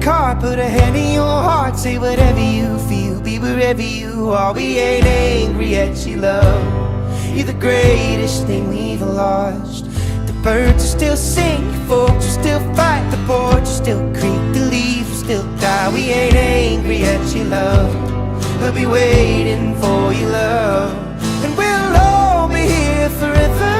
card, put a hand in your heart. Say whatever you feel, be wherever you are. We ain't angry at your love. You're the greatest thing we've lost. The birds will still sing, folks will still fight, the porch will still creak, the leaves will still die. We ain't angry at your love. We'll be waiting for your love, and we'll all be here forever.